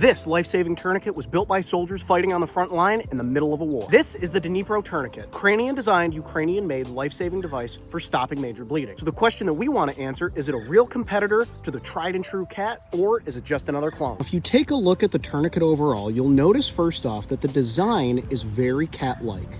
This life-saving tourniquet was built by soldiers fighting on the front line in the middle of a war. This is the Dnipro Tourniquet, Ukrainian-designed, Ukrainian-made life-saving device for stopping major bleeding. So the question that we want to answer, is it a real competitor to the tried and true cat, or is it just another clone? If you take a look at the tourniquet overall, you'll notice first off that the design is very cat-like.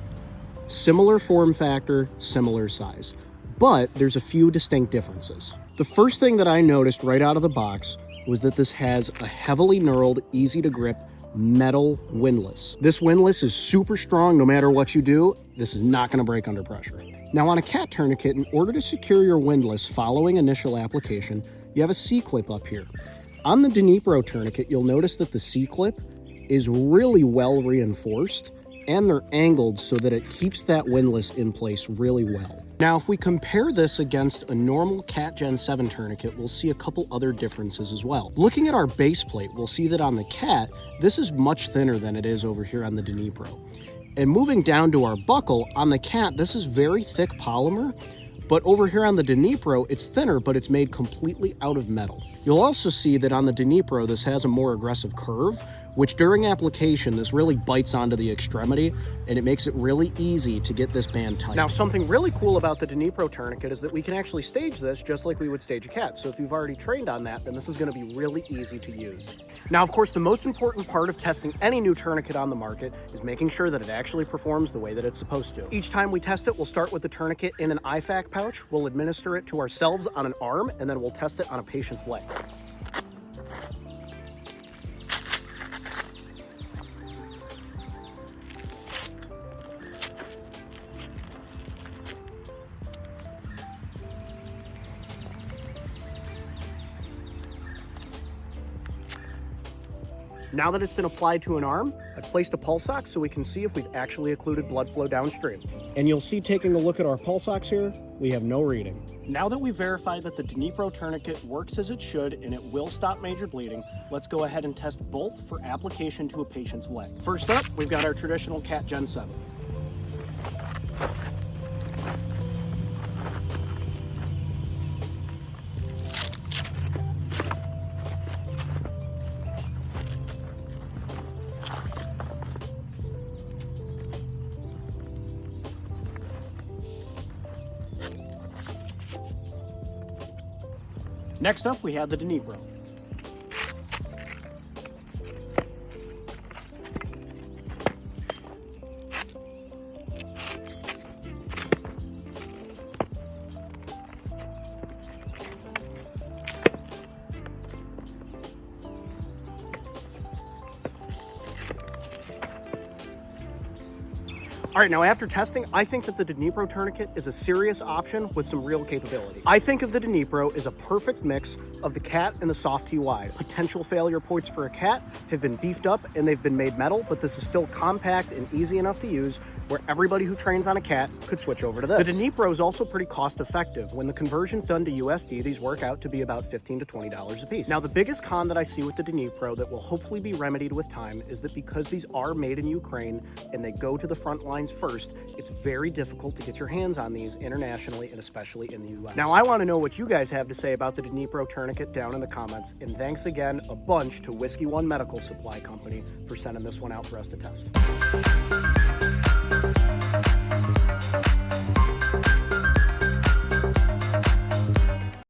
Similar form factor, similar size, but there's a few distinct differences. The first thing that I noticed right out of the box was that this has a heavily knurled, easy to grip metal windlass. This windlass is super strong no matter what you do. This is not going to break under pressure. Now on a cat tourniquet, in order to secure your windlass following initial application, you have a C-clip up here. On the Dnipro tourniquet, you'll notice that the C-clip is really well reinforced, and they're angled so that it keeps that windlass in place really well. Now, if we compare this against a normal Cat Gen 7 tourniquet, we'll see a couple other differences as well. Looking at our base plate, we'll see that on the Cat, this is much thinner than it is over here on the Dnipro. And moving down to our buckle, on the Cat, this is very thick polymer, but over here on the Dnipro, it's thinner, but it's made completely out of metal. You'll also see that on the Dnipro, this has a more aggressive curve, which during application, this really bites onto the extremity, and it makes it really easy to get this band tight. Now, something really cool about the Dnipro tourniquet is that we can actually stage this just like we would stage a cat. So if you've already trained on that, then this is going to be really easy to use. Now, of course, the most important part of testing any new tourniquet on the market is making sure that it actually performs the way that it's supposed to. Each time we test it, we'll start with the tourniquet in an IFAK pouch, we'll administer it to ourselves on an arm, and then we'll test it on a patient's leg. Now that it's been applied to an arm, I've placed a pulse ox so we can see if we've actually occluded blood flow downstream. And you'll see, taking a look at our pulse ox here, we have no reading. Now that we've verified that the Dnipro tourniquet works as it should and it will stop major bleeding, let's go ahead and test both for application to a patient's leg. First up, we've got our traditional Cat Gen 7. Next up, we have the Dnipro. All right, now after testing, I think that the Dnipro tourniquet is a serious option with some real capability. I think of the Dnipro as a perfect mix of the cat and the soft TY. Potential failure points for a cat have been beefed up and they've been made metal, but this is still compact and easy enough to use where everybody who trains on a cat could switch over to this. The Dnipro is also pretty cost effective. When the conversion's done to USD, these work out to be about $15 to $20 a piece. Now, the biggest con that I see with the Dnipro that will hopefully be remedied with time is that because these are made in Ukraine and they go to the front lines first, it's very difficult to get your hands on these internationally and especially in the US. Now, I want to know what you guys have to say about the Dnipro tourniquet down in the comments, and thanks again a bunch to Whiskey One Medical Supply Company for sending this one out for us to test.